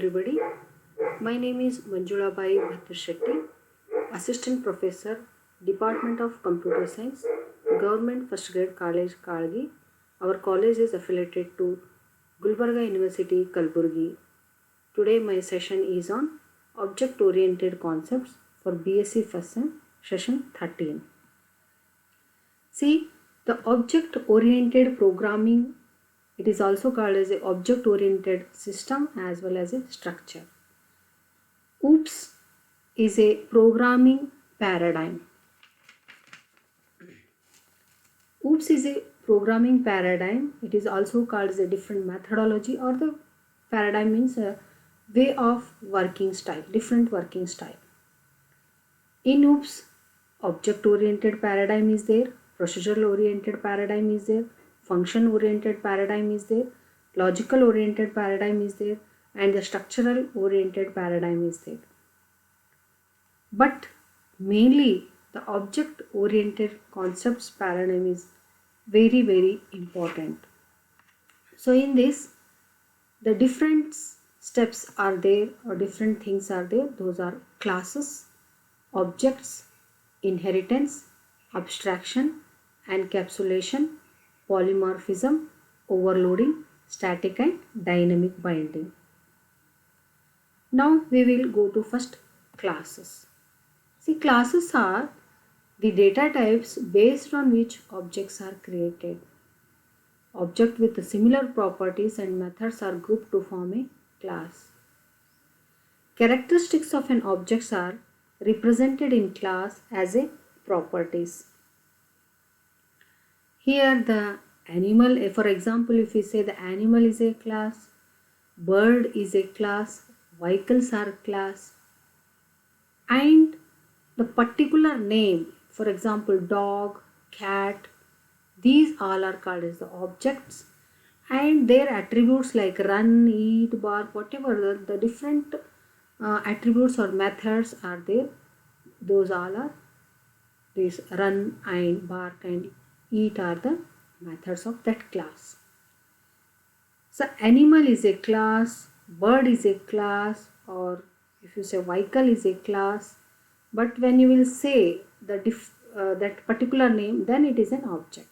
everybody. My name is Manjula Bai Bhattashetty, Assistant Professor, Department of Computer Science, Government First Grade College, Kalgi. Our college is affiliated to Gulbarga University, Kalburgi. Today my session is on Object-Oriented Concepts for BSc First Sem, Session 13. See, the object-oriented programming, it is also called as an object-oriented system as well as a structure. OOPS is a programming paradigm. OOPS is a programming paradigm. It is also called as a different methodology, or the paradigm means a way of working style, different working style. In OOPS, object-oriented paradigm is there, procedural-oriented paradigm is there, function-oriented paradigm is there, logical-oriented paradigm is there, and the structural-oriented paradigm is there. But mainly the object-oriented concepts paradigm is very, very important. So in this, the different steps are there, or different things are there. Those are classes, objects, inheritance, abstraction, encapsulation, polymorphism, overloading, static and dynamic binding. Now we will go to first classes. See, classes are the data types based on which objects are created. Objects with similar properties and methods are grouped to form a class. Characteristics of an object are represented in class as a properties. Here the animal, for example, if we say the animal is a class, bird is a class, vehicles are class, and the particular name, for example, dog, cat, these all are called as the objects, and their attributes like run, eat, bark, whatever the different attributes or methods are there, those all are these run and bark and eat are the methods of that class. So animal is a class, bird is a class, or if you say vehicle is a class, but when you will say that particular name, then it is an object.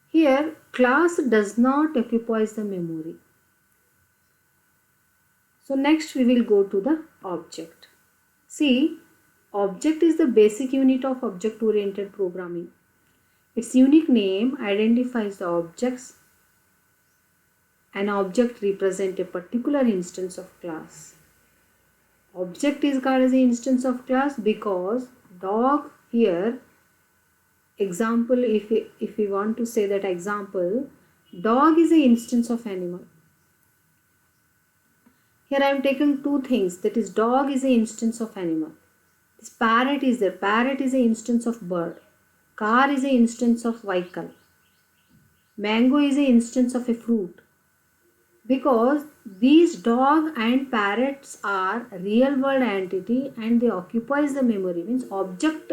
Here class does not occupy the memory. So next we will go to the object. See, object is the basic unit of object-oriented programming. Its unique name identifies the objects. An object represents a particular instance of class. Object is called as an instance of class because dog here, example, if we want to say that example, dog is an instance of animal. Here I am taking two things, that is dog is an instance of animal. This parrot is there, parrot is an instance of bird. Car is an instance of vehicle. Mango is an instance of a fruit. Because these dog and parrots are real world entity and they occupies the memory, means object,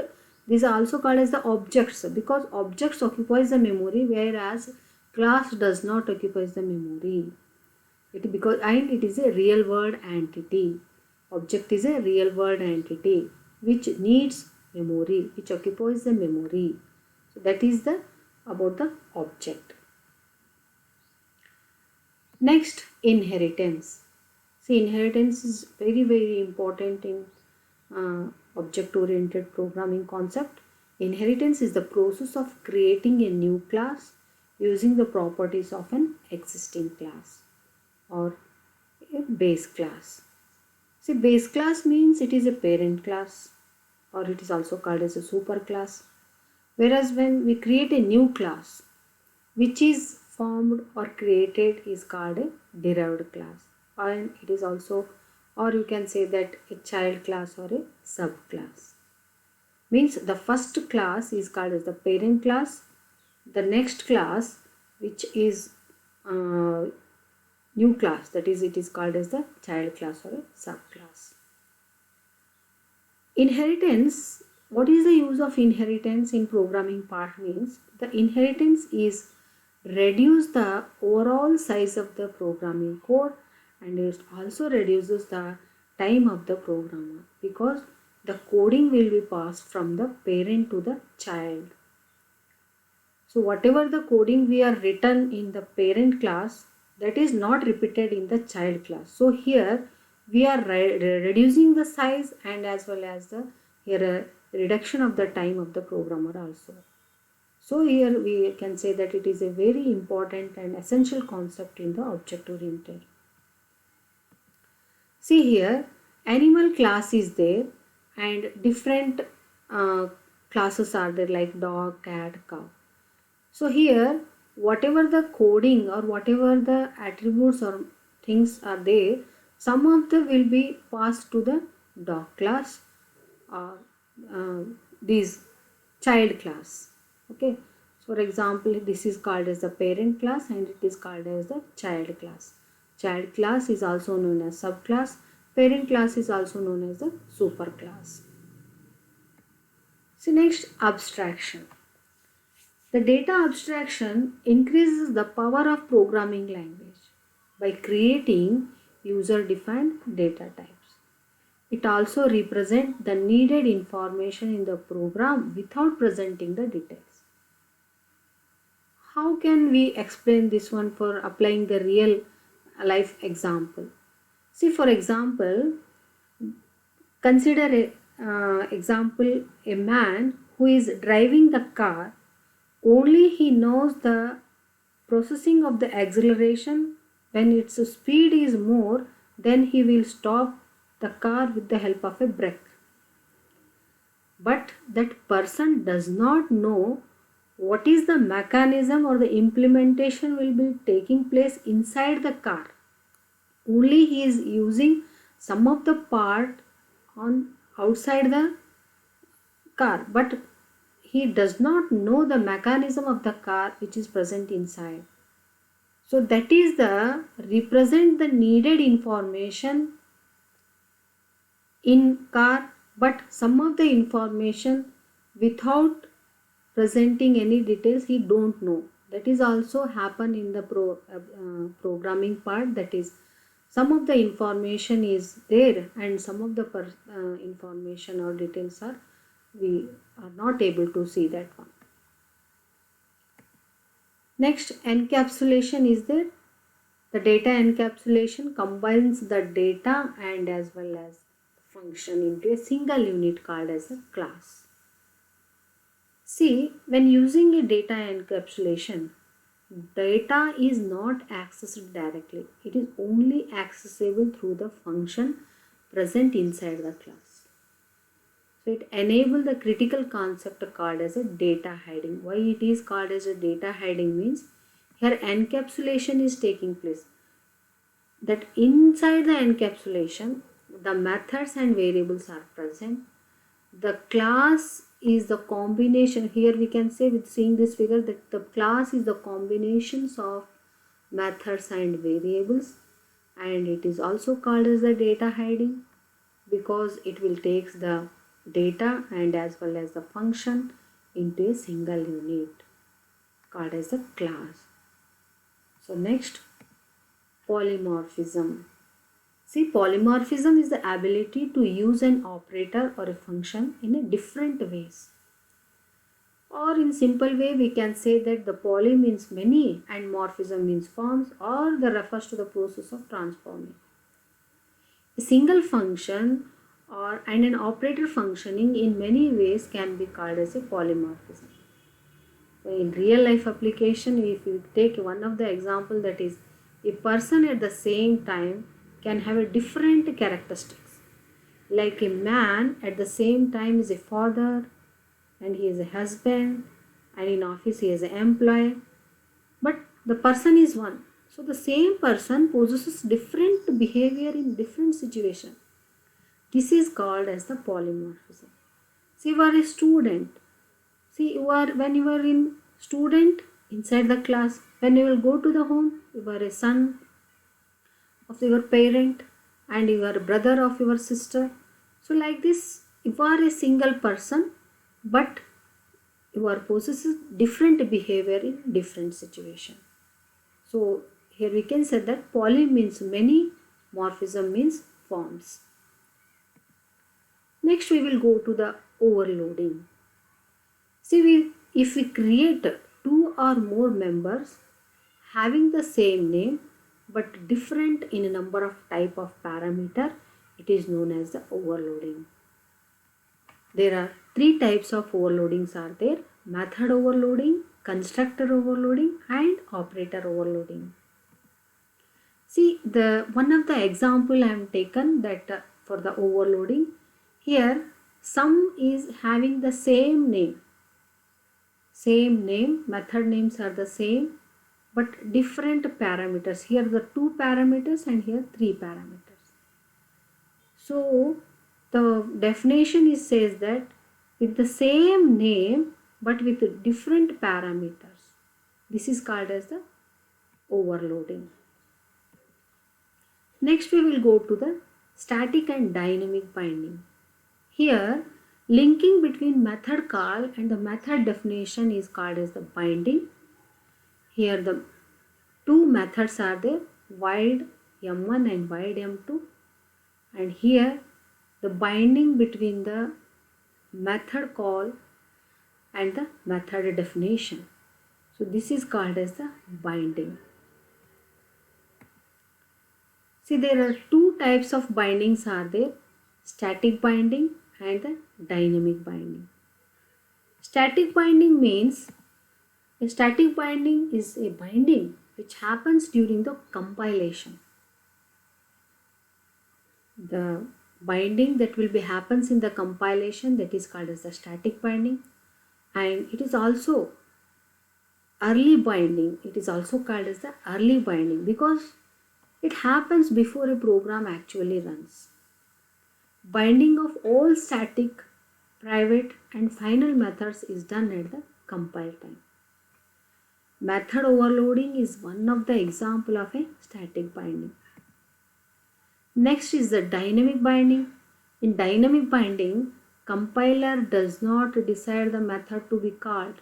this is also called as the objects because objects occupies the memory, whereas class does not occupies the memory. It is a real world entity. Object is a real world entity which needs memory, which occupies the memory. So that is about the object. Next, inheritance. See, inheritance is very, very important in object-oriented programming concept. Inheritance is the process of creating a new class using the properties of an existing class or a base class. See, base class means it is a parent class, or it is also called as a superclass. Whereas when we create a new class which is formed or created is called a derived class, and it is also, or you can say that a child class or a subclass. Means the first class is called as the parent class, the next class which is new class, that is it is called as the child class or a subclass. Inheritance, what is the use of inheritance in programming part means the inheritance is reduce the overall size of the programming code and it also reduces the time of the programmer, because the coding will be passed from the parent to the child. So whatever the coding we are written in the parent class, that is not repeated in the child class. So here we are reducing the size, and as well as the here reduction of the time of the programmer also. So here we can say that it is a very important and essential concept in the object oriented. See here, animal class is there, and different classes are there like dog, cat, cow. So here whatever the coding or whatever the attributes or things are there, some of them will be passed to the dog class or this child class. Okay, so for example, this is called as the parent class and it is called as the child class. Child class is also known as subclass. Parent class is also known as the superclass. So next, abstraction. The data abstraction increases the power of programming language by creating user-defined data types. It also represents the needed information in the program without presenting the details. How can we explain this one for applying the real life example? See, for example, consider a man who is driving the car. Only he knows the processing of the acceleration. When its speed is more, then he will stop the car with the help of a brake. But that person does not know what is the mechanism or the implementation will be taking place inside the car. Only he is using some of the part on outside the car, but he does not know the mechanism of the car which is present inside. So that is the represent the needed information in car, but some of the information without presenting any details he don't know. That is also happen in the programming part. That is, some of the information is there and some of the information or details are we are not able to see that one. Next, encapsulation is there. The data encapsulation combines the data and as well as function into a single unit called as a class. See, when using a data encapsulation, data is not accessed directly. It is only accessible through the function present inside the class. So it enables the critical concept called as a data hiding. Why it is called as a data hiding means here encapsulation is taking place. That inside the encapsulation, the methods and variables are present. The class is the combination. Here we can say with seeing this figure that the class is the combinations of methods and variables, and it is also called as the data hiding because it will take the data and as well as the function into a single unit called as a class. So next, polymorphism. See, polymorphism is the ability to use an operator or a function in a different ways. Or in simple way we can say that the poly means many and morphism means forms, or that refers to the process of transforming. A single function and an operator functioning in many ways can be called as a polymorphism. So in real life application, if you take one of the example, that is a person at the same time can have a different characteristics. Like a man at the same time is a father and he is a husband, and in office he is an employee, but the person is one. So the same person possesses different behavior in different situation. This is called as the polymorphism. See, you are a student. See, when you are in student inside the class, when you will go to the home, you are a son of your parent and you are a brother of your sister. So like this, you are a single person, but you are possesses different behavior in different situation. So here we can say that poly means many Morphism means forms. Next we will go to the overloading. See, if we create two or more members having the same name but different in a number of type of parameter, it is known as the overloading. There are three types of overloadings are there: method overloading, constructor overloading, and operator overloading. See, the one of the example I am taken that for the overloading, here sum is having the same name, method names are the same but different parameters. Here the two parameters and here three parameters. So the definition says that with the same name but with different parameters, this is called as the overloading. Next we will go to the static and dynamic binding. Here linking between method call and the method definition is called as the binding. Here the two methods are there, void m1 and void m2, and here the binding between the method call and the method definition. So this is called as the binding. See, there are two types of bindings are there, static binding and the dynamic binding. Static binding means a static binding is a binding which happens during the compilation. The binding that will be happens in the compilation, that is called as the static binding, and it is also early binding. It is also called as the early binding because it happens before a program actually runs. Binding of all static, private and final methods is done at the compile time. Method overloading is one of the example of a static binding. Next is the dynamic binding. In dynamic binding, compiler does not decide the method to be called.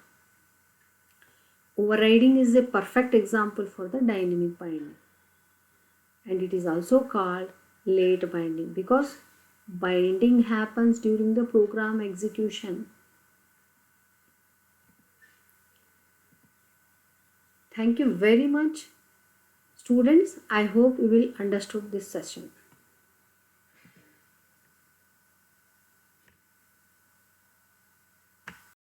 Overriding is a perfect example for the dynamic binding. And it is also called late binding because binding happens during the program execution. Thank you very much, students. I hope you will understood this session.